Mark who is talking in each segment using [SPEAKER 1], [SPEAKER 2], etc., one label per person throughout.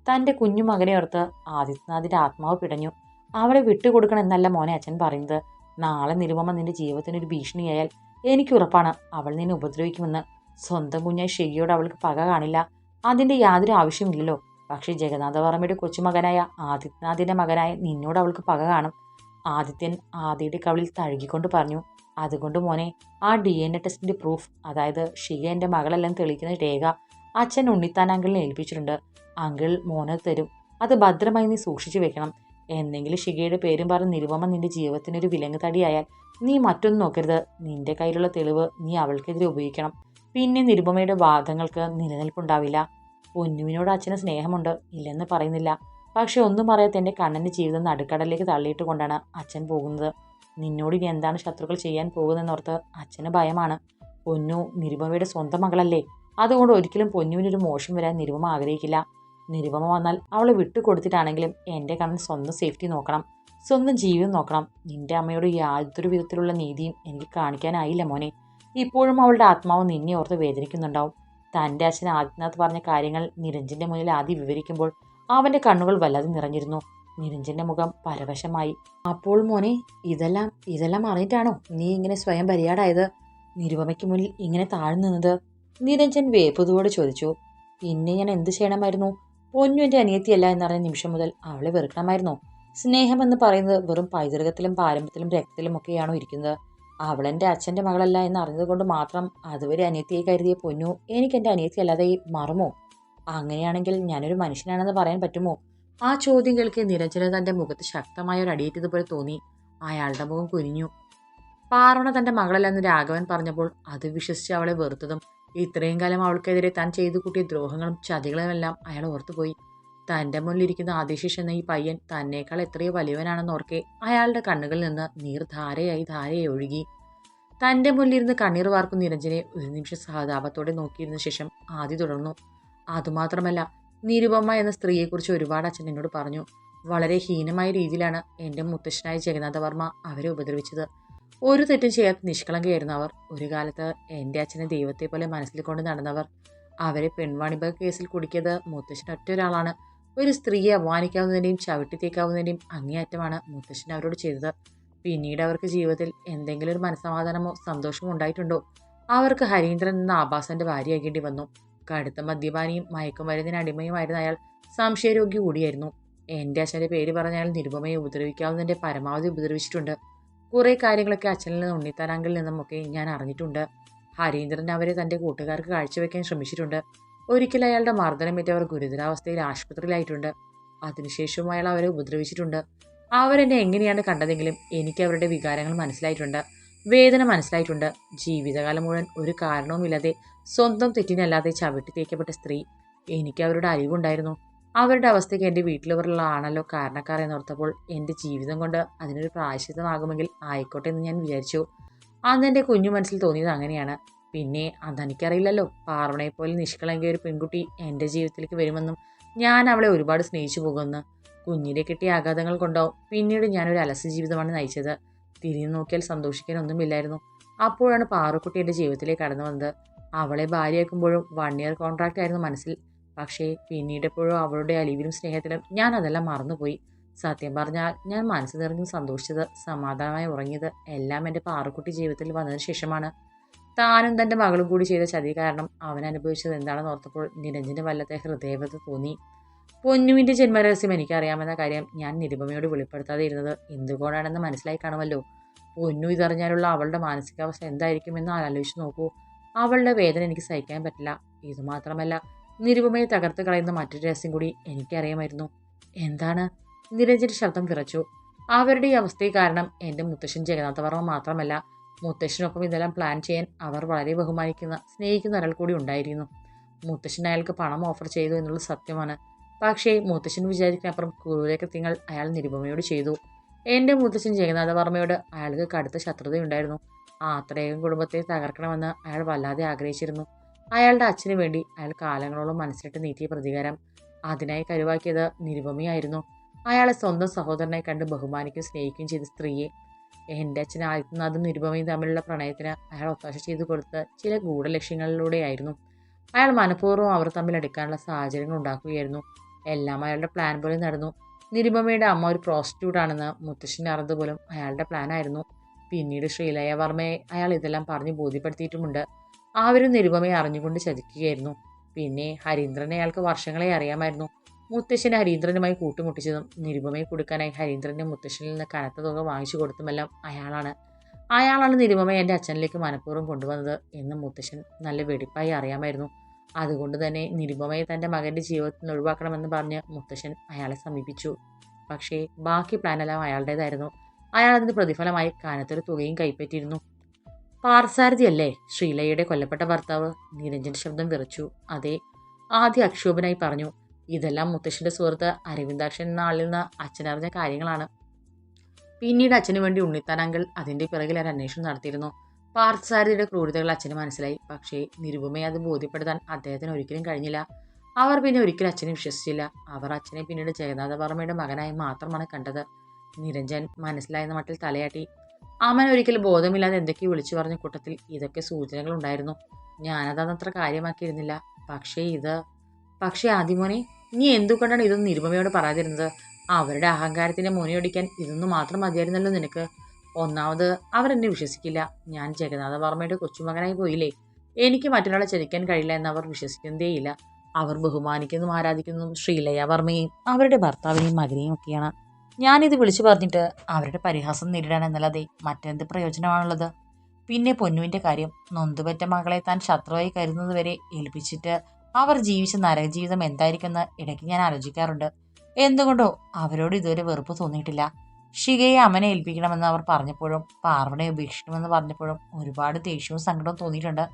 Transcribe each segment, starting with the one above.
[SPEAKER 1] തൻ്റെ കുഞ്ഞു മകനെ ഓർത്ത് ആദിത്യനാഥിന്റെ ആത്മാവ് പിടഞ്ഞു. അവളെ വിട്ടുകൊടുക്കണമെന്നല്ല മോനെ അച്ഛൻ പറയുന്നത്. നാളെ നിരുപമ നിന്റെ ജീവിതത്തിനൊരു ഭീഷണിയായാൽ എനിക്കുറപ്പാണ് അവൾ നിന്നെ ഉപദ്രവിക്കുമെന്ന്. സ്വന്തം കുഞ്ഞായി ഷിഗയോട് അവൾക്ക് പക കാണില്ല, അതിന്റെ യാതൊരു ആവശ്യമില്ലല്ലോ. പക്ഷെ ജഗന്നാഥവർമ്മയുടെ കൊച്ചുമകനായ ആദിത്യനാഥിന്റെ മകനായ നിന്നോട് അവൾക്ക് പക കാണും. ആദിത്യൻ ആദിയുടെ കവിളിൽ തഴുകിക്കൊണ്ട് പറഞ്ഞു. അതുകൊണ്ട് മോനെ, ആ DNA ടെസ്റ്റിന്റെ പ്രൂഫ്, അതായത് ഷിഗ എൻ്റെ മകളെല്ലാം തെളിയിക്കുന്ന രേഖ അച്ഛൻ ഉണ്ണിത്താൻ അങ്കിളിനെ ഏൽപ്പിച്ചിട്ടുണ്ട്. അങ്കിൾ മോനത് തരും. അത് ഭദ്രമായി നീ സൂക്ഷിച്ചു വെക്കണം. എന്തെങ്കിലും ഷിഗയുടെ പേരും പറഞ്ഞ് നിരുപമ നിന്റെ ജീവിതത്തിനൊരു വിലങ്ങ് തടിയായാൽ നീ മറ്റൊന്നും നോക്കരുത്. നിന്റെ കയ്യിലുള്ള തെളിവ് നീ അവൾക്കെതിരെ ഉപയോഗിക്കണം. പിന്നെ നിരുപമയുടെ വാദങ്ങൾക്ക് നിലനിൽപ്പുണ്ടാവില്ല. പൊന്നുവിനോട് അച്ഛന് സ്നേഹമുണ്ട്, ഇല്ലെന്ന് പറയുന്നില്ല. പക്ഷെ ഒന്നും പറയാത്ത എൻ്റെ കണ്ണൻ്റെ ജീവിതം നടുക്കടലിലേക്ക് തള്ളിയിട്ട് കൊണ്ടാണ് അച്ഛൻ പോകുന്നത്. നിന്നോട് ഇനി എന്താണ് ശത്രുക്കൾ ചെയ്യാൻ പോകുന്നതെന്നോർത്ത് അച്ഛന് ഭയമാണ്. പൊന്നു നിരുപമയുടെ സ്വന്തം മകളല്ലേ. അതുകൊണ്ട് ഒരിക്കലും പൊന്നുവിനൊരു മോശം വരാൻ നിരുപമ ആഗ്രഹിക്കില്ല. നിരുപമ വന്നാൽ അവളെ വിട്ടുകൊടുത്തിട്ടാണെങ്കിലും എൻ്റെ കണ്ണൻ സ്വന്തം സേഫ്റ്റി നോക്കണം, സ്വന്തം ജീവിതം നോക്കണം. നിന്റെ അമ്മയോട് യാതൊരു വിധത്തിലുള്ള നീതിയും എനിക്ക് കാണിക്കാനായില്ല മോനെ. ഇപ്പോഴും അവളുടെ ആത്മാവ് നിന്നെ ഓർത്ത് വേദനിക്കുന്നുണ്ടാവും. തൻ്റെ അച്ഛൻ ആദിത്യനാഥ് പറഞ്ഞ കാര്യങ്ങൾ നിരഞ്ജന്റെ മുന്നിൽ ആദ്യം വിവരിക്കുമ്പോൾ അവന്റെ കണ്ണുകൾ വല്ലാതെ നിറഞ്ഞിരുന്നു. നിരഞ്ജന്റെ മുഖം പരവശമായി. അപ്പോൾ മോനെ, ഇതെല്ലാം അറിഞ്ഞിട്ടാണോ നീ ഇങ്ങനെ സ്വയം ബലിയാടായത്, നിരുപമയ്ക്ക് മുന്നിൽ ഇങ്ങനെ താഴ്ന്നു നിന്നത്? നിരഞ്ജൻ വേപ്പതോടെ ചോദിച്ചു. പിന്നെ ഞാൻ എന്ത് ചെയ്യണമായിരുന്നു? പൊന്നു എൻ്റെ അനിയത്തിയല്ല എന്നറിഞ്ഞ നിമിഷം മുതൽ അവളെ വെറുക്കണമായിരുന്നോ? സ്നേഹമെന്ന് പറയുന്നത് വെറും പൈതൃകത്തിലും പാരമ്പര്യത്തിലും രക്തത്തിലും ഒക്കെയാണോ ഇരിക്കുന്നത്? അവളെൻ്റെ അച്ഛൻ്റെ മകളല്ല എന്ന് അറിഞ്ഞതുകൊണ്ട് മാത്രം അതുവരെ അനിയത്തിയെ കരുതിയ പൊന്നു എനിക്ക് എൻ്റെ അനിയത്തിയല്ലാതെ മാറുമോ? അങ്ങനെയാണെങ്കിൽ ഞാനൊരു മനുഷ്യനാണെന്ന് പറയാൻ പറ്റുമോ? ആ ചോദ്യം കേൾക്കെ നിരഞ്ജന തൻ്റെ മുഖത്ത് ശക്തമായ ഒരു അടിയേറ്റതുപോലെ തോന്നി. അയാളുടെ മുഖം കുനിഞ്ഞു. പാർവണ തൻ്റെ മകളല്ലെന്ന് രാഘവൻ പറഞ്ഞപ്പോൾ അത് വിശ്വസിച്ച് അവളെ വെറുത്തതും ഇത്രയും കാലം അവൾക്കെതിരെ താൻ ചെയ്തു കൂട്ടിയ ദ്രോഹങ്ങളും ചതികളുമെല്ലാം അയാൾ ഓർത്തുപോയി. തൻ്റെ മുന്നിലിരിക്കുന്ന ആദിശേഷ് എന്ന ഈ പയ്യൻ തന്നേക്കാൾ എത്രയോ വലിയവനാണെന്ന് ഓർക്കെ അയാളുടെ കണ്ണുകളിൽ നിന്ന് നീർ ധാരയായി ഒഴുകി. തൻ്റെ മുന്നിലിരുന്ന് കണ്ണീർ വാർക്കുന്ന നിരഞ്ജനെ ഒരു നിമിഷം സഹതാപത്തോടെ നോക്കിയിരുന്ന ശേഷം ആദി തുടർന്നു. അതുമാത്രമല്ല, നിരുപമ എന്ന സ്ത്രീയെക്കുറിച്ച് ഒരുപാട് അച്ഛൻ എന്നോട് പറഞ്ഞു. വളരെ ഹീനമായ രീതിയിലാണ് എൻ്റെ മുത്തശ്ശനായ ജഗന്നാഥവർമ്മ അവരെ ഉപദ്രവിച്ചത്. ഒരു തെറ്റും ചെയ്യാത്ത നിഷ്കളങ്കയായിരുന്നു അവർ. ഒരു കാലത്ത് എൻ്റെ അച്ഛനെ ദൈവത്തെ പോലെ മനസ്സിൽ കൊണ്ട് നടന്നവർ. അവരെ പെൺവാണിഭ കേസിൽ കുടുക്കിയത് മുത്തശ്ശൻ ഒറ്റൊരാളാണ്. ഒരു സ്ത്രീയെ അപമാനിക്കാവുന്നതിൻ്റെയും ചവിട്ടിത്തേക്കാവുന്നതിൻ്റെയും അങ്ങേയറ്റമാണ് മുത്തശ്ശൻ അവരോട് ചെയ്തത്. പിന്നീട് അവർക്ക് ജീവിതത്തിൽ എന്തെങ്കിലും ഒരു മനസ്സമാധാനമോ സന്തോഷമോ ഉണ്ടായിട്ടുണ്ടോ? അവർക്ക് ഹരീന്ദ്രൻ എന്ന ആഭാസന്റെ ഭാര്യയാകേണ്ടി വന്നു. കടുത്ത മദ്യപാനിയും മയക്കുമരുന്നിന് അടിമയുമായിരുന്ന അയാൾ സംശയരോഗി കൂടിയായിരുന്നു. എൻ്റെ അച്ഛൻ്റെ പേര് പറഞ്ഞ അയാൾ നിരുപമയെ ഉപദ്രവിക്കാവുന്നതിൻ്റെ പരമാവധി ഉപദ്രവിച്ചിട്ടുണ്ട്. കുറേ കാര്യങ്ങളൊക്കെ അച്ഛനിൽ നിന്ന് ഉണ്ണിത്താനാങ്കിൽ നിന്നുമൊക്കെ ഞാൻ അറിഞ്ഞിട്ടുണ്ട്. ഹരീന്ദ്രൻ അവരെ തൻ്റെ കൂട്ടുകാർക്ക് കാഴ്ചവെക്കാൻ ശ്രമിച്ചിട്ടുണ്ട്. ഒരിക്കൽ അയാളുടെ മർദ്ദനമേറ്റവർ ഗുരുതരാവസ്ഥയിൽ ആശുപത്രിയിലായിട്ടുണ്ട്. അതിനുശേഷവും അയാൾ അവരെ ഉപദ്രവിച്ചിട്ടുണ്ട്. അവരെന്നെ എങ്ങനെയാണ് കണ്ടതെങ്കിലും എനിക്ക് അവരുടെ വികാരങ്ങൾ മനസ്സിലായിട്ടുണ്ട്, വേദന മനസ്സിലായിട്ടുണ്ട്. ജീവിതകാലം മുഴുവൻ ഒരു കാരണവുമില്ലാതെ സ്വന്തം തെറ്റിനല്ലാതെ ചവിട്ടി തേക്കപ്പെട്ട സ്ത്രീ. എനിക്ക് അവരുടെ അലിവുണ്ടായിരുന്നു. അവരുടെ അവസ്ഥയ്ക്ക് എൻ്റെ വീട്ടിലുള്ളവരുള്ള ആണല്ലോ കാരണക്കാർ എന്നോർത്തപ്പോൾ എൻ്റെ ജീവിതം കൊണ്ട് അതിനൊരു പ്രായശ്ചിത്തമാകുമെങ്കിൽ ആയിക്കോട്ടെ എന്ന് ഞാൻ വിചാരിച്ചു. അന്ന് എൻ്റെ കുഞ്ഞു മനസ്സിൽ തോന്നിയത് അങ്ങനെയാണ്. പിന്നെ അതെനിക്കറിയില്ലല്ലോ, പാർവണയെപ്പോലെ നിഷ്കളങ്ക ഒരു പെൺകുട്ടി എൻ്റെ ജീവിതത്തിലേക്ക് വരുമെന്നും ഞാൻ അവളെ ഒരുപാട് സ്നേഹിച്ചു പോകുമെന്ന്. കുഞ്ഞിനെ കിട്ടിയ ആഘാതങ്ങൾ കൊണ്ടോ പിന്നീട് ഞാനൊരു അലസ ജീവിതമാണ് നയിച്ചത്. തിരിഞ്ഞു നോക്കിയാൽ സന്തോഷിക്കാനൊന്നുമില്ലായിരുന്നു. അപ്പോഴാണ് പാറുക്കുട്ടി എൻ്റെ ജീവിതത്തിലേക്ക് കടന്നു വന്നത്. അവളെ ഭാര്യയാക്കുമ്പോഴും 1 ഇയർ കോൺട്രാക്റ്റ് ആയിരുന്നു മനസ്സിൽ. പക്ഷേ പിന്നീടെപ്പോഴും അവളുടെ അലിവിലും സ്നേഹത്തിലും ഞാൻ അതെല്ലാം മറന്നുപോയി. സത്യം പറഞ്ഞാൽ ഞാൻ മനസ്സ് നിറഞ്ഞു സന്തോഷിച്ചത്, സമാധാനമായി ഉറങ്ങിയത് എല്ലാം എൻ്റെ പാറുക്കുട്ടി ജീവിതത്തിൽ വന്നതിന് ശേഷമാണ്. താനും തൻ്റെ മകളും കൂടി ചെയ്ത ചതി കാരണം അവൻ അനുഭവിച്ചത് എന്താണെന്ന് ഓർത്തപ്പോൾ നിരഞ്ജന് വല്ലത്തെ ഹൃദയവത തോന്നി. പൊന്നുവിൻ്റെ ജന്മരഹസ്യം എനിക്കറിയാമെന്ന കാര്യം ഞാൻ നിരുപമയോട് വെളിപ്പെടുത്താതെ ഇരുന്നത് എന്തുകൊണ്ടാണെന്ന് മനസ്സിലായി കാണുമല്ലോ. പൊന്നു ഇതറിഞ്ഞാലുള്ള അവളുടെ മാനസികാവസ്ഥ എന്തായിരിക്കുമെന്ന് ആലോചിച്ച് നോക്കൂ. അവളുടെ വേദന എനിക്ക് സഹിക്കാൻ പറ്റില്ല. ഇതുമാത്രമല്ല, നിരുപമയെ തകർത്ത് കളയുന്ന മറ്റൊരു രഹസ്യം കൂടി എനിക്കറിയാമായിരുന്നു. എന്താണ്? നിരഞ്ജന്റെ ശബ്ദം വിറച്ചു. അവരുടെ ഈ അവസ്ഥയെ കാരണം എൻ്റെ മുത്തശ്ശൻ ജഗന്നാഥവർമ്മ മാത്രമല്ല, മുത്തശ്ശനൊപ്പം ഇതെല്ലാം പ്ലാൻ ചെയ്യാൻ അവർ വളരെ ബഹുമാനിക്കുന്ന സ്നേഹിക്കുന്ന ഒരാൾ കൂടി ഉണ്ടായിരുന്നു. മുത്തശ്ശൻ അയാൾക്ക് പണം ഓഫർ ചെയ്തു എന്നുള്ളത് സത്യമാണ്. പക്ഷേ മുത്തശ്ശൻ വിചാരിക്കുന്നപ്പുറം ക്രൂരകൃത്യങ്ങൾ അയാൾ നിരുപമയോട് ചെയ്തു. എൻ്റെ മുത്തശ്ശൻ ജഗന്നാഥവർമ്മയോട് അയാൾക്ക് കടുത്ത ശത്രുതയുണ്ടായിരുന്നു. ആത്രേയം കുടുംബത്തെ തകർക്കണമെന്ന് അയാൾ വല്ലാതെ ആഗ്രഹിച്ചിരുന്നു. അയാളുടെ അച്ഛന് വേണ്ടി അയാൾ കാലങ്ങളോളം മനസ്സിലിട്ട് നീട്ടിയ പ്രതികാരം, അതിനായി കരുവാക്കിയത് നിരുപമയായിരുന്നു. അയാളെ സ്വന്തം സഹോദരനെ കണ്ട് ബഹുമാനിക്കുകയും സ്നേഹിക്കുകയും ചെയ്ത സ്ത്രീയെ. എൻ്റെ അച്ഛൻ ആദിത്യനാഥും നിരുപമയും തമ്മിലുള്ള പ്രണയത്തിന് അയാൾ ഒത്താശ ചെയ്തു കൊടുത്ത ചില ഗൂഢലക്ഷ്യങ്ങളിലൂടെയായിരുന്നു. അയാൾ മനഃപൂർവ്വം അവർ തമ്മിൽ അടുക്കാനുള്ള സാഹചര്യങ്ങൾ ഉണ്ടാക്കുകയായിരുന്നു. എല്ലാം അയാളുടെ പ്ലാൻ പോലെ നടന്നു. നിരുപമയുടെ അമ്മ ഒരു പ്രോസ്റ്റിറ്റ്യൂട്ട് ആണെന്ന് മുത്തശ്ശൻ അറിഞ്ഞത് പോലും അയാളുടെ പ്ലാനായിരുന്നു. പിന്നീട് ശ്രീലയ വർമ്മയെ അയാൾ ഇതെല്ലാം പറഞ്ഞ് ബോധ്യപ്പെടുത്തിയിട്ടുമുണ്ട്. അവരും നിരുപമയെ അറിഞ്ഞുകൊണ്ട് ചതിക്കുകയായിരുന്നു. പിന്നെ ഹരീന്ദ്രനെ അയാൾക്ക് വർഷങ്ങളെ അറിയാമായിരുന്നു. മുത്തശ്ശൻ ഹരീന്ദ്രനുമായി കൂട്ടുമുട്ടിച്ചതും നിരുപമയെ കൊടുക്കാനായി ഹരീന്ദ്രന്റെ മുത്തശ്ശനിൽ നിന്ന് കനത്ത തുക വാങ്ങിച്ചു കൊടുത്തുമെല്ലാം അയാളാണ് നിരുപമയെ എൻ്റെ അച്ഛനിലേക്ക് മനഃപൂർവ്വം കൊണ്ടുവന്നത് എന്ന് മുത്തശ്ശൻ നല്ല വെടിപ്പായി അറിയാമായിരുന്നു. അതുകൊണ്ട് തന്നെ നിരുപമയെ തൻ്റെ മകൻ്റെ ജീവിതത്തിൽ നിന്ന് ഒഴിവാക്കണമെന്ന് പറഞ്ഞ് മുത്തശ്ശൻ അയാളെ സമീപിച്ചു. പക്ഷേ ബാക്കി പ്ലാനെല്ലാം അയാളുടേതായിരുന്നു. അയാൾ അതിന് പ്രതിഫലമായി കനത്തൊരു തുകയും കൈപ്പറ്റിയിരുന്നു. പാർസാരഥിയല്ലേ ശ്രീലയുടെ കൊല്ലപ്പെട്ട ഭർത്താവ്? നിരഞ്ജന്റെ ശബ്ദം വിറച്ചു. അതെ, ആദ്യ അക്ഷോഭനായി പറഞ്ഞു. ഇതെല്ലാം മുത്തശ്ശന്റെ സുഹൃത്ത് അരവിന്ദാക്ഷൻ എന്ന ആളിൽ നിന്ന് അച്ഛനറിഞ്ഞ കാര്യങ്ങളാണ്. പിന്നീട് അച്ഛനു വേണ്ടി ഉണ്ണിത്താൻ അങ്കിൾ അതിന്റെ പിറകിൽ ഒരു അന്വേഷണം നടത്തിയിരുന്നു. പാർത്ഥസാരഥിയുടെ ക്രൂരതകൾ അച്ഛന് മനസ്സിലായി. പക്ഷേ നിരുപമയെ അത് ബോധ്യപ്പെടുത്താൻ അദ്ദേഹത്തിന് ഒരിക്കലും കഴിഞ്ഞില്ല. അവർ പിന്നെ ഒരിക്കലും അച്ഛനെ വിശ്വസിച്ചില്ല. അവർ അച്ഛനെ പിന്നീട് ജഗന്നാഥ വർമ്മയുടെ മകനായി മാത്രമാണ് കണ്ടത്. നിരഞ്ജൻ മനസ്സിലായെന്ന മട്ടിൽ തലയാട്ടി. അമ്മൻ ഒരിക്കൽ ബോധമില്ലാതെ എന്തൊക്കെയോ വിളിച്ചു പറഞ്ഞ കൂട്ടത്തിൽ ഇതൊക്കെ സൂചനകൾ ഉണ്ടായിരുന്നു. ഞാനതത്ര കാര്യമാക്കിയിരുന്നില്ല. പക്ഷേ ആദ്യമോനെ, നീ എന്തുകൊണ്ടാണ് ഇതൊന്നും നിരുപമയോട് പറയാതിരുന്നത്? അവരുടെ അഹങ്കാരത്തിന്റെ മുനയൊടിക്കാൻ ഇതൊന്നും മാത്രം മതിയായിരുന്നല്ലോ നിനക്ക്. ഒന്നാമത് അവരെന്നെ വിശ്വസിക്കില്ല. ഞാൻ ജഗന്നാഥ വർമ്മയുടെ കൊച്ചുമകനായി പോയില്ലേ. എനിക്ക് മറ്റൊരാളെ ചതിക്കാൻ കഴിയില്ല എന്ന് അവർ വിശ്വസിക്കുന്നതേയില്ല. അവർ ബഹുമാനിക്കുന്നതും ആരാധിക്കുന്നതും ശ്രീലയ വർമ്മയെയും അവരുടെ ഭർത്താവിനെയും മകനെയും ഒക്കെയാണ്. ഞാനിത് വിളിച്ചു പറഞ്ഞിട്ട് അവരുടെ പരിഹാസം നേരിടാൻ എന്നല്ലാതെ മറ്റെന്ത് പ്രയോജനമാണുള്ളത്? പിന്നെ പൊന്നുവിന്റെ കാര്യം, നൊന്തുപെറ്റ മകളെ താൻ ശത്രുവായി കരുതുന്നത് വരെ ഏൽപ്പിച്ചിട്ട് അവർ ജീവിച്ച നരകജീവിതം എന്തായിരിക്കുമെന്ന് ഇടയ്ക്ക് ഞാൻ ആലോചിക്കാറുണ്ട്. എന്തുകൊണ്ടോ അവരോട് ഇതുവരെ വെറുപ്പ് തോന്നിയിട്ടില്ല. ഷികയെ അമ്മനെ ഏൽപ്പിക്കണമെന്ന് അവർ പറഞ്ഞപ്പോഴും പാർവണയെ ഉപേക്ഷിക്കണമെന്ന് പറഞ്ഞപ്പോഴും ഒരുപാട് ദേഷ്യവും സങ്കടവും തോന്നിയിട്ടുണ്ട്.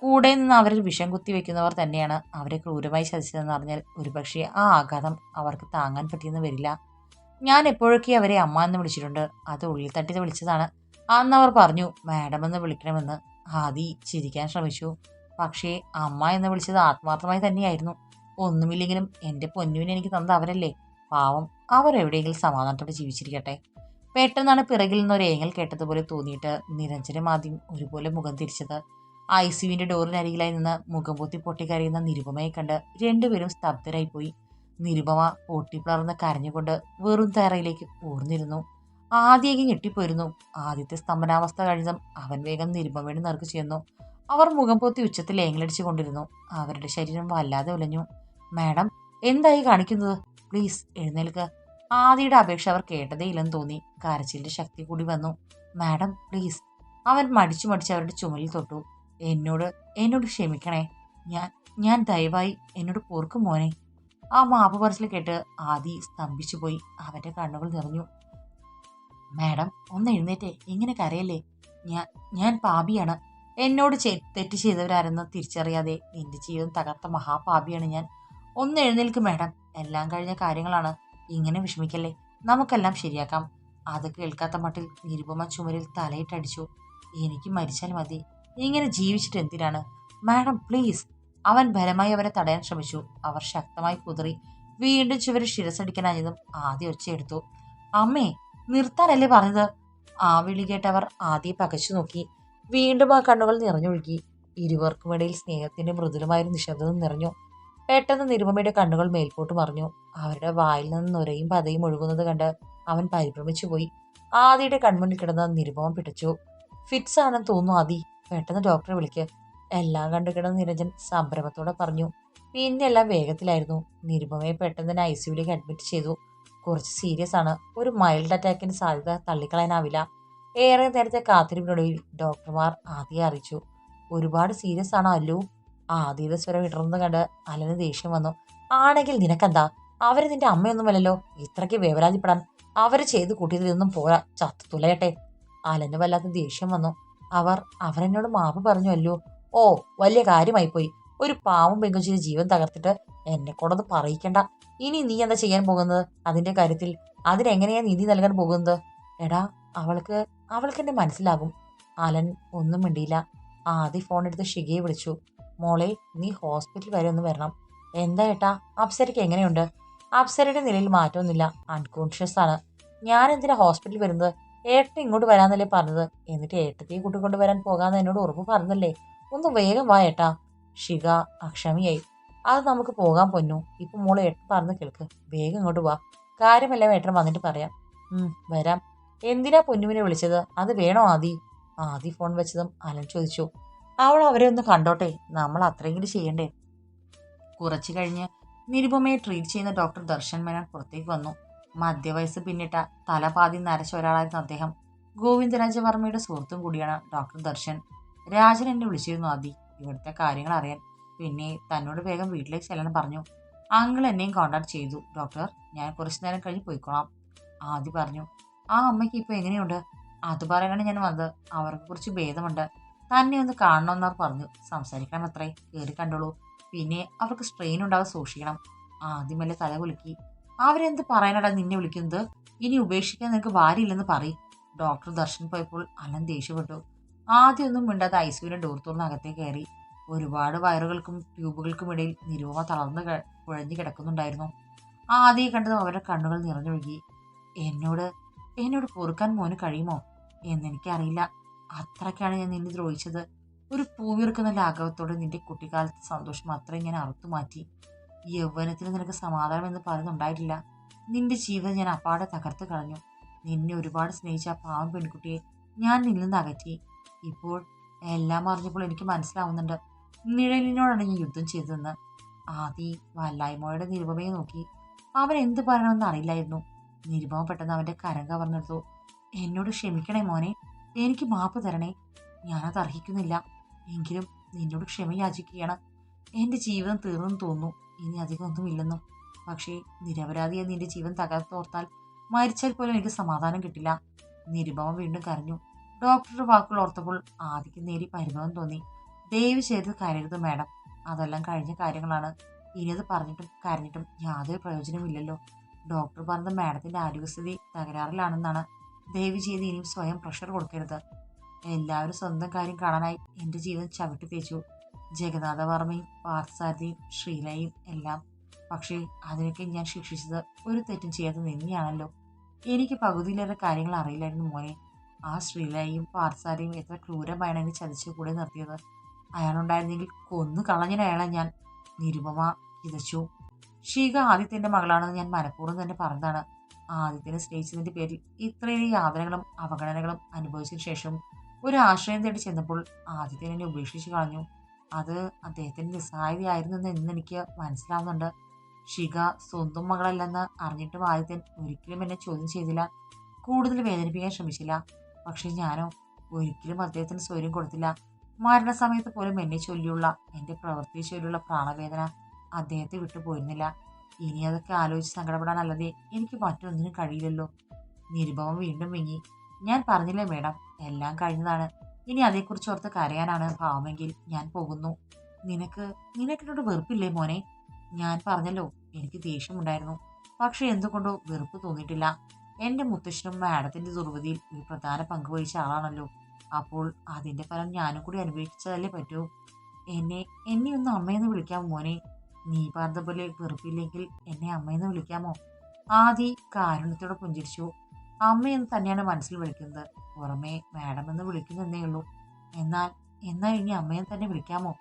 [SPEAKER 1] കൂടെ നിന്ന് അവരിൽ വിഷം കുത്തിവെക്കുന്നവർ തന്നെയാണ് അവരെ ക്രൂരമായി ചതിച്ചതെന്ന് അറിഞ്ഞാൽ ഒരുപക്ഷെ ആ ആഘാതം അവർക്ക് താങ്ങാൻ പറ്റിയെന്ന് വരില്ല. ഞാൻ എപ്പോഴൊക്കെ അവരെ അമ്മ എന്ന് വിളിച്ചിട്ടുണ്ട്. അത് ഉള്ളിൽ തട്ടി വിളിച്ചതാണ്. അന്ന് അവർ പറഞ്ഞു മാഡം എന്ന് വിളിക്കണമെന്ന്. ആദി ചിരിക്കാൻ ശ്രമിച്ചു. പക്ഷേ അമ്മ എന്ന് വിളിച്ചത് ആത്മാർത്ഥമായി തന്നെയായിരുന്നു. ഒന്നുമില്ലെങ്കിലും എൻ്റെ പൊന്നുവിനെ എനിക്ക് തന്നത് അവരല്ലേ. പാവം, അവർ എവിടെയെങ്കിലും സമാധാനത്തോടെ ജീവിച്ചിരിക്കട്ടെ. പെട്ടെന്നാണ് പിറകിൽ നിന്നൊരു ഏങ്ങൽ കേട്ടതുപോലെ തോന്നിയിട്ട് നിരഞ്ജനും ആദ്യം ഒരുപോലെ മുഖം തിരിച്ചത്. ICUവിന്റെ ഡോറിനരികിലായി നിന്ന് മുഖം പൊത്തി പൊട്ടിക്കരയുന്ന നിരുപമയെ കണ്ട് രണ്ടുപേരും സ്തബ്ധരായിപ്പോയി. നിരുപമ പൊട്ടിപ്പിളർന്ന് കരഞ്ഞുകൊണ്ട് വെറും തറയിലേക്ക് ഊർന്നിരുന്നു. ആദ്യമൊക്കെ ഞെട്ടിപ്പോയിരുന്നു. ആദ്യത്തെ സ്തംഭനാവസ്ഥ കഴിഞ്ഞതും അവൻ വേഗം നിരുപമയുടെ നേർക്ക് ചെന്നു. അവർ മുഖം പൊത്തി ഉച്ചത്തിൽ ഏങ്ങലടിച്ചു കൊണ്ടിരുന്നു. അവരുടെ ശരീരം വല്ലാതെ ഉലഞ്ഞു. മാഡം, എന്തായി കാണിക്കുന്നത്? പ്ലീസ് എഴുന്നേൽക്ക്. ആദിയുടെ അപേക്ഷ അവർ കേട്ടതേയില്ലെന്ന് തോന്നി. കരച്ചിലിന്റെ ശക്തി കൂടി വന്നു. Madam please. അവൻ മടിച്ചു അവരുടെ ചുമലിൽ തൊട്ടു. എന്നോട് ക്ഷമിക്കണേ. ഞാൻ ദയവായി എന്നോട് പൊറുക്കും മോനെ. ആ മാപ്പ് പറച്ചിൽ കേട്ട് ആദി സ്തംഭിച്ചു പോയി. അവന്റെ കണ്ണുകൾ നിറഞ്ഞു. മാഡം ഒന്ന് എഴുന്നേറ്റേ, ഇങ്ങനെ കരയല്ലേ. ഞാൻ പാപിയാണ്. എന്നോട് തെറ്റ് ചെയ്തവരാരെന്ന് തിരിച്ചറിയാതെ എന്റെ ജീവിതം തകർത്ത മഹാപാപിയാണ് ഞാൻ. ഒന്ന് എഴുന്നേൽക്ക് മാഡം. എല്ലാം കഴിഞ്ഞ കാര്യങ്ങളാണ്. ഇങ്ങനെ വിഷമിക്കല്ലേ. നമുക്കെല്ലാം ശരിയാക്കാം. അത് കേൾക്കാത്ത മട്ടിൽ നിരുപമ ചുമരിൽ തലയിട്ടടിച്ചു. എനിക്ക് മരിച്ചാൽ മതി. ഇങ്ങനെ ജീവിച്ചിട്ട് എന്തിനാണ് മാഡം, പ്ലീസ്. അവൻ ബലമായി അവരെ തടയാൻ ശ്രമിച്ചു. അവർ ശക്തമായി കുതറി. വീണ്ടും ചുവരിൽ ശിരസടിക്കാനായതും ആദ്യം ഒച്ചയെടുത്തു. അമ്മേ, നിർത്താനല്ലേ പറഞ്ഞത്? ആ വിളി കേട്ടവർ ആദ്യം പകച്ചു നോക്കി. വീണ്ടും ആ കണ്ണുകൾ നിറഞ്ഞൊഴുകി. ഇരുവർക്കുമിടയിൽ സ്നേഹത്തിന്റെ മൃദുലമായൊരു നിശബ്ദത നിറഞ്ഞു. പെട്ടെന്ന് നിരുപമയുടെ കണ്ണുകൾ മേൽപോട്ട് മറിഞ്ഞു. അവരുടെ വായിൽ നിന്ന് നുരയും പതയും ഒഴുകുന്നത് കണ്ട് അവൻ പരിഭ്രമിച്ചു പോയി. ആദിയുടെ കൺമുന്നിൽ കിടന്ന നിരുപമ പിടച്ചു. ഫിറ്റ്സ് ആണെന്ന് തോന്നുന്നു ആദി. പെട്ടെന്ന് ഡോക്ടറെ വിളിക്ക്. എല്ലാം കണ്ടു കിടന്ന നിരഞ്ജൻ സംഭ്രമത്തോടെ പറഞ്ഞു. പിന്നെ എല്ലാം വേഗത്തിലായിരുന്നു. നിരുപമയെ പെട്ടെന്ന് തന്നെ ICUവിലേക്ക് അഡ്മിറ്റ് ചെയ്തു. കുറച്ച് സീരിയസ് ആണ്. ഒരു മൈൽഡ് അറ്റാക്കിന് സാധ്യത തള്ളിക്കളയാനാവില്ല. ഏറെ നേരത്തെ കാത്തിരിപ്പിനൊടുവിൽ ഡോക്ടർമാർ ആദിയെ അറിയിച്ചു. ഒരുപാട് സീരിയസ് ആണോ അല്ലു? ആദിയുടെ സ്വരം ഇടർന്നത് കണ്ട് അലന് ദേഷ്യം വന്നു. ആണെങ്കിൽ നിനക്കെന്താ? അവര് നിന്റെ അമ്മയൊന്നുമല്ലല്ലോ. ഇത്രയ്ക്ക് വേവലാതിപ്പെടാൻ. അവര് ചെയ്ത് കൂട്ടിയതൊന്നും പോരാ. ചത്തു തുലയട്ടെ. അലന് വല്ലാത്ത ദേഷ്യം വന്നു. അവരെന്നോട് മാപ്പ് പറഞ്ഞു അല്ലു. ഓ, വലിയ കാര്യമായിപ്പോയി. ഒരു പാവം പെങ്കുച്ചിന്റെ ജീവൻ തകർത്തിട്ട് എന്നെ കൊണ്ടൊന്ന് പറയിക്കണ്ട. ഇനി നീ എന്താ ചെയ്യാൻ പോകുന്നത് അതിന്റെ കാര്യത്തിൽ? അതിനെങ്ങനെയാ നീതി നൽകാൻ പോകുന്നത്? എടാ, അവൾക്ക് എന്നെ മനസ്സിലാകും. അലൻ ഒന്നും മിണ്ടിയില്ല. ആദ്യ ഫോൺ എടുത്ത് ഷികയെ വിളിച്ചു. മോളെ, നീ ഹോസ്പിറ്റൽ വരെ ഒന്ന് വരണം. എന്താ ഏട്ടാ, അപ്സരയ്ക്ക് എങ്ങനെയുണ്ട്? അപ്സരയുടെ നിലയിൽ മാറ്റമൊന്നുമില്ല. അൺകോൺഷ്യസ് ആണ്. ഞാൻ എന്തിനാ ഹോസ്പിറ്റലിൽ വരുന്നത്? ഏട്ടൻ ഇങ്ങോട്ട് വരാന്നല്ലേ പറഞ്ഞത്. എന്നിട്ട് ഏട്ടത്തെ കൂട്ടിക്കൊണ്ടു വരാൻ പോകാന്ന് എന്നോട് ഉറപ്പ് പറഞ്ഞല്ലേ. ഒന്ന് വേഗം വാ ഏട്ടാ. ഷിക അക്ഷമിയായി. അത് നമുക്ക് പോകാൻ പൊന്നു. ഇപ്പം മോള് ഏട്ടൻ പറഞ്ഞ് കേൾക്ക്. വേഗം ഇങ്ങോട്ട് വാ. കാര്യമെല്ലാം ഏട്ടൻ വന്നിട്ട് പറയാം. വരാം. എന്തിനാ പൊന്നുവിനെ വിളിച്ചത്? അത് വേണോ ആദി? ആദി ഫോൺ വെച്ചതും അലൻ ചോദിച്ചു. അവൾ അവരെ ഒന്ന് കണ്ടോട്ടെ. നമ്മൾ അത്രയെങ്കിലും ചെയ്യണ്ടേ? കുറച്ചു കഴിഞ്ഞ് നിരുപമയെ ട്രീറ്റ് ചെയ്യുന്ന ഡോക്ടർ ദർശൻ മേനോൻ പുറത്തേക്ക് വന്നു. മധ്യവയസ്സ് പിന്നിട്ട തലപാതി നരച്ച ഒരാളായിരുന്നു അദ്ദേഹം. ഗോവിന്ദരാജവർമ്മയുടെ സുഹൃത്തും കൂടിയാണ് ഡോക്ടർ ദർശൻ. രാജൻ എന്നെ വിളിച്ചിരുന്നു ആദി, ഇവിടുത്തെ കാര്യങ്ങൾ അറിയാൻ. പിന്നെ തന്നോട് വേഗം വീട്ടിലേക്ക് ചെല്ലാൻ പറഞ്ഞു. അങ്കിൾ എന്നെയും കോണ്ടാക്ട് ചെയ്തു ഡോക്ടർ. ഞാൻ കുറച്ചു നേരം കഴിഞ്ഞ് പോയിക്കോളാം. ആദി പറഞ്ഞു. ആ അമ്മയ്ക്ക് ഇപ്പൊ എങ്ങനെയുണ്ട്? അത് പറയാനാണ് ഞാൻ വന്നത്. അവർക്ക് കുറച്ച് ഭേദമുണ്ട്. തന്നെ ഒന്ന് കാണണമെന്നവർ പറഞ്ഞു. സംസാരിക്കണം അത്രേ. കയറി കണ്ടോളൂ. പിന്നെ അവർക്ക് സ്ട്രെയിൻ ഉണ്ടാകാൻ സൂക്ഷിക്കണം. ആദ്യമല്ലേ തല കുലുക്കി. അവരെന്ത് പറയാനാടാ നിന്നെ വിളിക്കുന്നത്? ഇനി ഉപേക്ഷിക്കാൻ നിനക്ക് ഭാര്യയില്ലെന്ന് പറയും. ഡോക്ടർ ദർശൻ പോയപ്പോൾ അലൻ ദേഷ്യപ്പെട്ടു. ആദ്യമൊന്നും മിണ്ടാതെ ഐസിയുടെ ഡോർ തുറന്ന് അകത്തേക്ക് കയറി. ഒരുപാട് വയറുകൾക്കും ട്യൂബുകൾക്കും ഇടയിൽ നിരുപമ തളർന്ന് കുഴഞ്ഞു കിടക്കുന്നുണ്ടായിരുന്നു. ആദ്യം കണ്ടതും അവരുടെ കണ്ണുകൾ നിറഞ്ഞൊഴുകി. എന്നോട് എന്നോട് പൊറുക്കാൻ മോന് കഴിയുമോ എന്നെനിക്കറിയില്ല. അത്രയ്ക്കാണ് ഞാൻ നിന്നെ ദ്രോഹിച്ചത്. ഒരു പൂവിറുക്കുന്ന ലാഘവത്തോടെ നിന്റെ കുട്ടിക്കാലത്തെ സന്തോഷം അത്രയും ഞാൻ അറുത്തു മാറ്റി. യൗവനത്തിൽ നിനക്ക് സമാധാനം എന്ന് പറയുന്നുണ്ടായിട്ടില്ല. നിന്റെ ജീവിതം ഞാൻ അപ്പാടെ തകർത്ത് കളഞ്ഞു. നിന്നെ ഒരുപാട് സ്നേഹിച്ച ആ പാവം പെൺകുട്ടിയെ ഞാൻ നിന്നിൽ നിന്ന് അകറ്റി. ഇപ്പോൾ എല്ലാം അറിഞ്ഞപ്പോൾ എനിക്ക് മനസ്സിലാവുന്നുണ്ട് നിഴലിനോടാണ് ഞാൻ യുദ്ധം ചെയ്തതെന്ന്. ആദി വല്ലായ്മയുടെ നിരുപമയെ നോക്കി. അവൻ എന്ത് പറയണമെന്ന് അറിയില്ലായിരുന്നു. നിരുപമ പെട്ടെന്ന് അവന്റെ കരം കവർന്നെടുത്തു. എന്നോട് ക്ഷമിക്കണേ മോനെ, എനിക്ക് മാപ്പ് തരണേ. ഞാനത് അർഹിക്കുന്നില്ല. എങ്കിലും നിന്നോട് ക്ഷമ യാചിക്കുകയാണ്. എന്റെ ജീവിതം തീർന്നെന്ന് തോന്നുന്നു. ഇനി അധികം ഒന്നുമില്ലെന്നും. പക്ഷേ നിരപരാധിയായി നിന്റെ ജീവൻ തകർത്തോർത്താൽ മരിച്ചാൽ പോലും എനിക്ക് സമാധാനം കിട്ടില്ല. നിരുപമ വീണ്ടും കരഞ്ഞു. ഡോക്ടറുടെ വാക്കുകൾ ഓർത്തപ്പോൾ ആദിക്ക് നേരി പരിഭവം തോന്നി. ദയവ് ചെയ്ത് കരയരുത് മാഡം. അതെല്ലാം കഴിഞ്ഞ കാര്യങ്ങളാണ്. ഇനിയത് പറഞ്ഞിട്ടും കരഞ്ഞിട്ടും യാതൊരു പ്രയോജനമില്ലല്ലോ. ഡോക്ടർ പറഞ്ഞത് മാഡത്തിന്റെ ആരോഗ്യസ്ഥിതി തകരാറിലാണെന്നാണ്. ദയവ് ചെയ്ത് ഇനിയും സ്വയം പ്രഷർ കൊടുക്കരുത്. എല്ലാവരും സ്വന്തം കാര്യം കാണാനായി എന്റെ ജീവിതം ചവിട്ടി തേച്ചു. ജഗന്നാഥവർമ്മയും പാർത്ഥസാരഥിയും ശ്രീലയും എല്ലാം. പക്ഷേ അതിനൊക്കെ ഞാൻ ശിക്ഷിച്ചത് ഒരു തെറ്റും ചെയ്യാതെ നിന്നെയാണല്ലോ. എനിക്ക് പകുതിയിലേറെ കാര്യങ്ങൾ അറിയില്ലായിരുന്നു മോനെ. ആ ശ്രീലയും പാർത്ഥസാരഥിയും എത്ര ക്രൂരമായാണ് എന്നെ ചതിച്ചു കൂടെ നിർത്തിയത്. അയാളുണ്ടായിരുന്നെങ്കിൽ കൊന്നു കളഞ്ഞ അയാളെ ഞാൻ. നിരുപമ കിതച്ചു. ഷീക ആദിത്യന്റെ മകളാണെന്ന് ഞാൻ മനഃപൂർവ്വം തന്നെ പറഞ്ഞതാണ്. ആദിത്യനെ സ്നേഹിച്ചതിന്റെ പേരിൽ ഇത്രയേറെ യാതനകളും അവഗണനകളും അനുഭവിച്ചതിനു ശേഷം ഒരു ആശ്രയം തേടി ചെന്നപ്പോൾ ആദിത്യൻ എന്നെ ഉപേക്ഷിച്ചു കളഞ്ഞു. അത് അദ്ദേഹത്തിന്റെ നിസ്സഹായതയായിരുന്നെന്ന് ഇന്നെനിക്ക് മനസ്സിലാവുന്നുണ്ട്. ഷിക സ്വന്തം മകളല്ലെന്ന് അറിഞ്ഞിട്ടും ആദിത്യൻ ഒരിക്കലും എന്നെ ചോദ്യം ചെയ്തില്ല. കൂടുതൽ വേദനിപ്പിക്കാൻ ശ്രമിച്ചില്ല. പക്ഷെ ഞാനോ ഒരിക്കലും അദ്ദേഹത്തിന് സ്വൈര്യം കൊടുത്തില്ല. മരണസമയത്ത് പോലും എന്നെ ചൊല്ലിയുള്ള, എന്റെ പ്രവൃത്തിയെ ചൊല്ലിയുള്ള പ്രാണവേദന അദ്ദേഹത്തെ വിട്ടുപോയിരുന്നില്ല. ഇനി അതൊക്കെ ആലോചിച്ച് സങ്കടപ്പെടാനല്ലാതെ എനിക്ക് മറ്റൊന്നിനും കഴിയില്ലല്ലോ. നിരുപമ വീണ്ടും വിങ്ങി. ഞാൻ പറഞ്ഞില്ലേ മേഡം, എല്ലാം കഴിഞ്ഞതാണ്. ഇനി അതേക്കുറിച്ച് ഓർത്ത് കരയാനാണ് ഭാവമെങ്കിൽ ഞാൻ പോകുന്നു. നിനക്ക് നിനക്കെന്നോട് വെറുപ്പില്ലേ മോനെ? ഞാൻ പറഞ്ഞല്ലോ, എനിക്ക് ദേഷ്യമുണ്ടായിരുന്നു. പക്ഷെ എന്തുകൊണ്ടോ വെറുപ്പ് തോന്നിയിട്ടില്ല. എന്റെ മുത്തശ്ശനും മാഡത്തിന്റെ ദുർവിധിയിൽ ഒരു പ്രധാന പങ്ക് വഹിച്ച ആളാണല്ലോ. അപ്പോൾ അതിന്റെ ഫലം ഞാനും കൂടി അനുഭവിച്ചതല്ലേ പറ്റൂ. എന്നെ എന്നെ ഒന്ന് അമ്മയെന്ന് വിളിക്കാമോ മോനെ? നീ പറഞ്ഞ പോലെ വെറുപ്പില്ലെങ്കിൽ എന്നെ അമ്മയെന്ന് വിളിക്കാമോ? ആദി കാരുണ്യത്തോടെ പുഞ്ചിരിച്ചു. അമ്മയെന്ന് തന്നെയാണ് മനസ്സിൽ വിളിക്കുന്നത്. പുറമേ മാഡം എന്ന് വിളിക്കുന്നതേ ഉള്ളൂ. എന്നാൽ എന്നാൽ ഇനി അമ്മയെന്ന് തന്നെ വിളിക്കാമോ?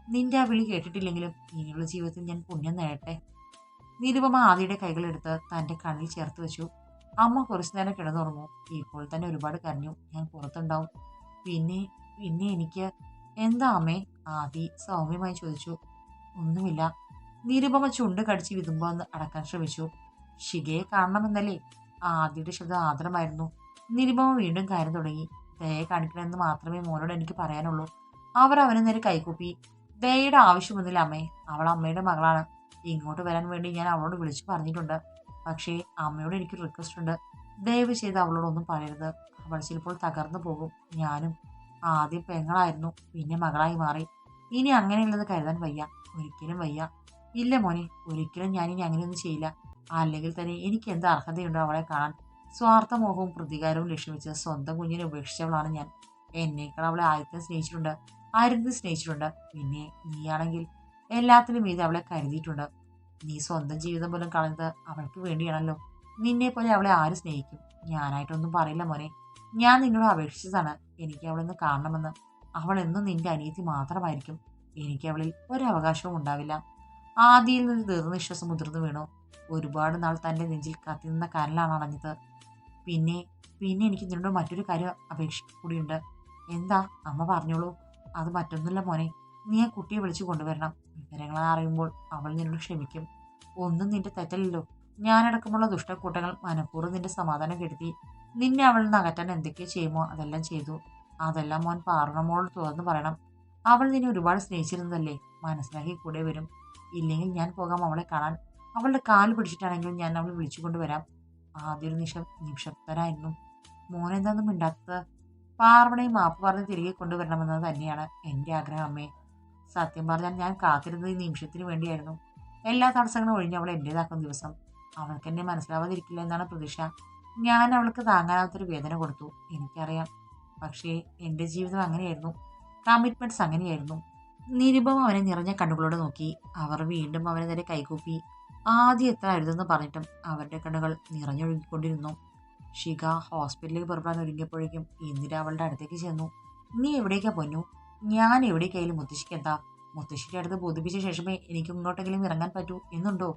[SPEAKER 1] നിന്റെ ആ വിളി കേട്ടിട്ടില്ലെങ്കിലും ഇനിയുള്ള ജീവിതത്തിൽ ഞാൻ പുണ്യം നേടട്ടെ. നിരുപമ ആദിയുടെ കൈകളെടുത്ത് തന്റെ കണ്ണിൽ ചേർത്ത് വെച്ചു. അമ്മ കുറച്ചു നേരം കിടന്നുറങ്ങൂ. ഇപ്പോൾ തന്നെ ഒരുപാട് കരഞ്ഞു. ഞാൻ പുറത്തുണ്ടാവും. പിന്നെ പിന്നെ എനിക്ക് എന്താ അമ്മേ? ആദി സൗമ്യമായി ചോദിച്ചു. ഒന്നുമില്ല. നിരുപമ ചുണ്ട് കടിച്ച് വിതുമ്പാന്ന് അടക്കാൻ ശ്രമിച്ചു. ഷികയെ കാണണമെന്നല്ലേ? ആദിയുടെ ശബ്ദം ആദരമായിരുന്നു. നിരുപമ വീണ്ടും കാര്യം തുടങ്ങി. ദയ കാണിക്കണമെന്ന് മാത്രമേ മോനോട് എനിക്ക് പറയാനുള്ളൂ. അവർ അവന് നേരെ കൈകൂപ്പി. ദയയുടെ ആവശ്യമൊന്നുമില്ല അമ്മേ. അവൾ അമ്മയുടെ മകളാണ്. ഇങ്ങോട്ട് വരാൻ വേണ്ടി ഞാൻ അവളോട് വിളിച്ചു പറഞ്ഞിട്ടുണ്ട്. പക്ഷേ അമ്മയോട് എനിക്ക് റിക്വസ്റ്റ് ഉണ്ട്. ദയവ് ചെയ്ത് അവളോടൊന്നും പറയരുത്. അവൾ ചിലപ്പോൾ തകർന്നു പോകും. ഞാനും ആദ്യം പെങ്ങളായിരുന്നു, പിന്നെ മകളായി മാറി. ഇനി അങ്ങനെയുള്ളത് കരുതാൻ വയ്യ. ഒരിക്കലും വയ്യ. ഇല്ല മോനെ, ഒരിക്കലും ഞാനിനി അങ്ങനെയൊന്നും ചെയ്യില്ല. അല്ലെങ്കിൽ തന്നെ എനിക്ക് എന്ത് അർഹതയുണ്ടോ അവളെ കാണാൻ? സ്വാർത്ഥമോഹവും പ്രതികാരവും ലക്ഷ്യമിച്ച് സ്വന്തം കുഞ്ഞിനെ ഉപേക്ഷിച്ചവളാണ് ഞാൻ. എന്നേക്കാൾ അവളെ ആദ്യത്തെ സ്നേഹിച്ചിട്ടുണ്ട്, ആയിരത്തിൽ സ്നേഹിച്ചിട്ടുണ്ട്. പിന്നെ നീയാണെങ്കിൽ എല്ലാത്തിനും മീതെ അവളെ കരുതിയിട്ടുണ്ട്. നീ സ്വന്തം ജീവിതം പോലും കളഞ്ഞത് അവൾക്ക് വേണ്ടിയാണല്ലോ. നിന്നെ പോലെ അവളെ ആര് സ്നേഹിക്കും? ഞാനായിട്ടൊന്നും പറയില്ല മോനെ. ഞാൻ നിന്നോട് അപേക്ഷിച്ചതാണ് എനിക്ക് അവളെന്ന് കാണണമെന്ന്. അവൾ എന്നും നിന്റെ അനിയത്തി മാത്രമായിരിക്കും. എനിക്ക് അവളിൽ ഒരവകാശവും ഉണ്ടാവില്ല. ആദിയിൽ നിന്ന് ദീർഘനിശ്വാസം മുതിർന്നു വീണു. ഒരുപാട് നാൾ തൻ്റെ നെഞ്ചിൽ കത്തിനിന്ന കനലാണ് അണഞ്ഞത്. പിന്നെ പിന്നെ എനിക്ക് നിന്നോട് മറ്റൊരു കാര്യം അപേക്ഷ കൂടിയുണ്ട്. എന്താ? അമ്മ പറഞ്ഞോളൂ. അത് മറ്റൊന്നുമില്ല മോനെ, നീ ആ കുട്ടിയെ വിളിച്ചു കൊണ്ടുവരണം. വിവരങ്ങൾ അറിയുമ്പോൾ അവൾ നിന്നോട് ക്ഷമിക്കും. ഒന്നും നിന്റെ തെറ്റല്ലല്ലോ. ഞാനടക്കമുള്ള ദുഷ്ടക്കൂട്ടങ്ങൾ മനഃപൂർവ്വം നിന്റെ സമാധാനം കെടുത്തി നിന്നെ അവളിൽ നിന്ന് അകറ്റാൻ എന്തൊക്കെയോ ചെയ്യുമോ അതെല്ലാം ചെയ്തു. അതെല്ലാം മോൻ പാർവണമോളോട് തുറന്നു പറയണം. അവൾ നിന്നെ ഒരുപാട് സ്നേഹിച്ചിരുന്നതല്ലേ. മനസ്സിലാക്കി കൂടെ വരും. ഇല്ലെങ്കിൽ ഞാൻ പോകാം അവളെ കാണാൻ. അവളുടെ കാല് പിടിച്ചിട്ടാണെങ്കിലും ഞാൻ അവളെ വിളിച്ചു കൊണ്ടുവരാം. ആദ്യൊരു നിശബ്ദനായിരുന്നു. മോനെന്താന്നും മിണ്ടാത്തത്? പാർവണയെ മാപ്പ് പറഞ്ഞ് തിരികെ കൊണ്ടുവരണമെന്നത് തന്നെയാണ് എൻ്റെ ആഗ്രഹം അമ്മേ. സത്യം പറഞ്ഞാൽ ഞാൻ കാത്തിരുന്നത് ഈ നിമിഷത്തിന് വേണ്ടിയായിരുന്നു. എല്ലാ തടസ്സങ്ങളും ഒഴിഞ്ഞ് അവൾ എൻ്റേതാക്കുന്ന ദിവസം. അവൾക്ക് എന്നെ മനസ്സിലാവാതിരിക്കില്ല എന്നാണ് പ്രതീക്ഷ. ഞാൻ അവൾക്ക് താങ്ങാനാവാത്തൊരു വേദന കൊടുത്തു, എനിക്കറിയാം. പക്ഷേ എൻ്റെ ജീവിതം അങ്ങനെയായിരുന്നു. കമ്മിറ്റ്മെൻറ്റ്സ് അങ്ങനെയായിരുന്നു. നിരുപം അവനെ നിറഞ്ഞ കണ്ണുകളോടെ നോക്കി. അവർ വീണ്ടും അവനെ നേരെ കൈകൂപ്പി. ആദ്യം എത്ര അരുതെന്ന് പറഞ്ഞിട്ടും അവരുടെ കണ്ണുകൾ നിറഞ്ഞൊഴുകിക്കൊണ്ടിരുന്നു. ഷിക ഹോസ്പിറ്റലിൽ പുറപ്പെടാൻ ഒരുങ്ങിയപ്പോഴേക്കും ഇന്ദിര അവളുടെ അടുത്തേക്ക് ചെന്നു. നീ എവിടേക്കാ പൊന്നു? ഞാൻ എവിടേക്കായാലും മുത്തശ്ശിക്ക് എന്താ? മുത്തശ്ശിയുടെ അടുത്ത് ബോധിപ്പിച്ച ശേഷമേ എനിക്ക് ഇങ്ങോട്ടെങ്കിലും ഇറങ്ങാൻ പറ്റൂ എന്നുണ്ടോ?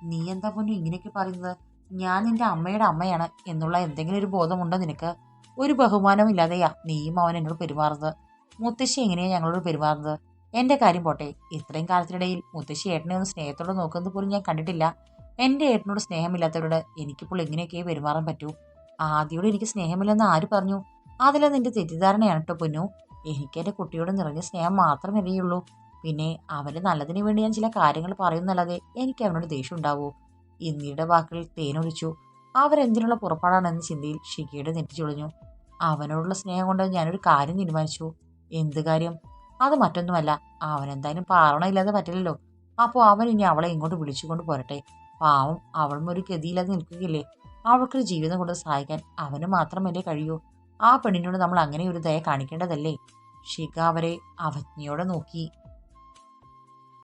[SPEAKER 1] നീ എന്താ പൊന്നു ഇങ്ങനെയൊക്കെ പറയുന്നത്? ഞാൻ നിന്റെ അമ്മയുടെ അമ്മയാണ് എന്നുള്ള എന്തെങ്കിലും ഒരു ബോധമുണ്ടോ നിനക്ക്? ഒരു ബഹുമാനവും ഇല്ലാതെയാ നീയും അവൻ എന്നോട് പെരുമാറുന്നത്. മുത്തശ്ശി എങ്ങനെയാ ഞങ്ങളോട് പെരുമാറുന്നത്? എൻ്റെ കാര്യം പോട്ടെ, ഇത്രയും കാലത്തിനിടയിൽ മുത്തശ്ശി ഏട്ടനെ ഒന്ന് സ്നേഹത്തോടെ നോക്കുന്നത് പോലും ഞാൻ കണ്ടിട്ടില്ല. എൻ്റെ ഏട്ടനോട് സ്നേഹമില്ലാത്തവരോട് എനിക്കിപ്പോൾ എങ്ങനെയൊക്കെ പെരുമാറാൻ പറ്റൂ? ആദ്യയോട് എനിക്ക് സ്നേഹമില്ലെന്ന് ആര് പറഞ്ഞു? അതിലെ നിന്റെ തെറ്റിദ്ധാരണയാണ് കേട്ടോ പൊന്നു. എനിക്ക് എൻ്റെ കുട്ടിയോട് നിറഞ്ഞ സ്നേഹം മാത്രമേയുള്ളൂ. പിന്നെ അവന് നല്ലതിന് വേണ്ടി ഞാൻ ചില കാര്യങ്ങൾ പറയുന്നല്ലാതെ എനിക്ക് അവനോട് ദേഷ്യം ഉണ്ടാവൂ? ഇന്ദിയുടെ വാക്കുകൾ തേനൊഴിച്ചു. അവരെന്തിനുള്ള പുറപ്പാടാണെന്ന ചിന്തയിൽ ഷിക്കയുടെ നെറ്റിച്ചൊളിഞ്ഞു. അവനോടുള്ള സ്നേഹം കൊണ്ട് ഞാനൊരു കാര്യം തീരുമാനിച്ചു. എന്ത് കാര്യം? അത് മറ്റൊന്നുമല്ല, അവനെന്തായാലും പാർവണയില്ലാതെ പറ്റില്ലല്ലോ. അപ്പോൾ അവൻ ഇനി അവളെ ഇങ്ങോട്ട് വിളിച്ചുകൊണ്ട് പോരട്ടെ. പാവം, അവളും ഒരു ഗതിയില്ലാതെ നിൽക്കുകയില്ലേ. അവൾക്കൊരു ജീവിതം കൊണ്ട് സഹായിക്കാൻ അവന് മാത്രമല്ലേ കഴിയൂ. ആ പെണ്ണിനോട് നമ്മൾ അങ്ങനെ ഒരു ദയ കാണിക്കേണ്ടതല്ലേ? ഷിക അവരെ അവജ്ഞയോടെ നോക്കി.